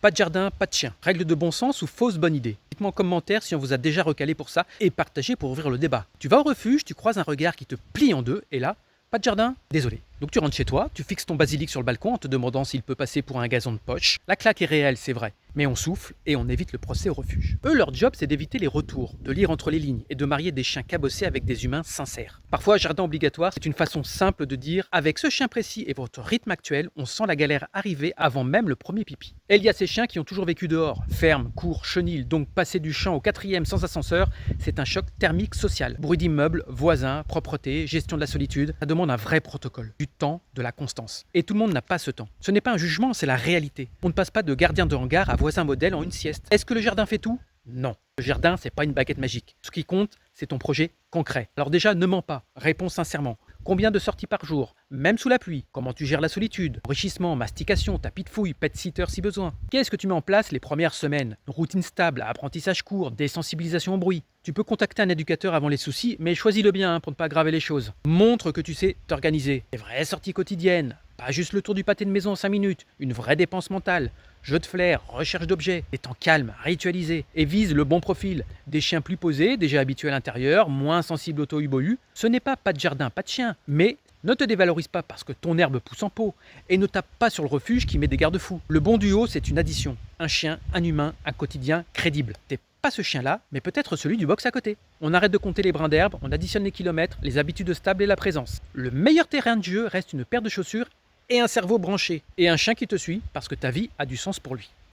Pas de jardin, pas de chien. Règle de bon sens ou fausse bonne idée? Dites-moi en commentaire si on vous a déjà recalé pour ça et partagez pour ouvrir le débat. Tu vas au refuge, tu croises un regard qui te plie en deux et là, pas de jardin? Désolé. Donc tu rentres chez toi, tu fixes ton basilic sur le balcon en te demandant s'il peut passer pour un gazon de poche. La claque est réelle, c'est vrai, mais on souffle et on évite le procès au refuge. Eux, leur job, c'est d'éviter les retours, de lire entre les lignes et de marier des chiens cabossés avec des humains sincères. Parfois, jardin obligatoire, c'est une façon simple de dire avec ce chien précis et votre rythme actuel, on sent la galère arriver avant même le premier pipi. Et il y a ces chiens qui ont toujours vécu dehors, ferme, cours, chenil, donc passer du champ au quatrième sans ascenseur, c'est un choc thermique social. Bruit d'immeubles, voisins, propreté, gestion de la solitude, ça demande un vrai protocole, du temps, de la constance. Et tout le monde n'a pas ce temps. Ce n'est pas un jugement, c'est la réalité. On ne passe pas de gardien de hangar à voisin modèle en une sieste. Est-ce que le jardin fait tout? Non. Le jardin, c'est pas une baguette magique. Ce qui compte, c'est ton projet concret. Alors déjà, ne mens pas. Réponds sincèrement. Combien de sorties par jour? Même sous la pluie? Comment tu gères la solitude? Enrichissement, mastication, tapis de fouille, pet sitter si besoin. Qu'est-ce que tu mets en place les premières semaines? Une routine stable, apprentissage court, désensibilisation au bruit. Tu peux contacter un éducateur avant les soucis, mais choisis-le bien pour ne pas aggraver les choses. Montre que tu sais t'organiser. Des vraies sorties quotidiennes. Pas juste le tour du pâté de maison en 5 minutes. Une vraie dépense mentale. Jeu de flair, recherche d'objets, des temps calmes, ritualisés, et vise le bon profil. Des chiens plus posés, déjà habitués à l'intérieur, moins sensibles au tohu-bohu. Ce n'est pas de jardin, pas de chien, mais ne te dévalorise pas parce que ton herbe pousse en pot, et ne tape pas sur le refuge qui met des garde-fous. Le bon duo, c'est une addition. Un chien, un humain, un quotidien crédible. T'es pas ce chien-là, mais peut-être celui du box à côté. On arrête de compter les brins d'herbe, on additionne les kilomètres, les habitudes stables et la présence. Le meilleur terrain de jeu reste une paire de chaussures et un cerveau branché, et un chien qui te suit parce que ta vie a du sens pour lui.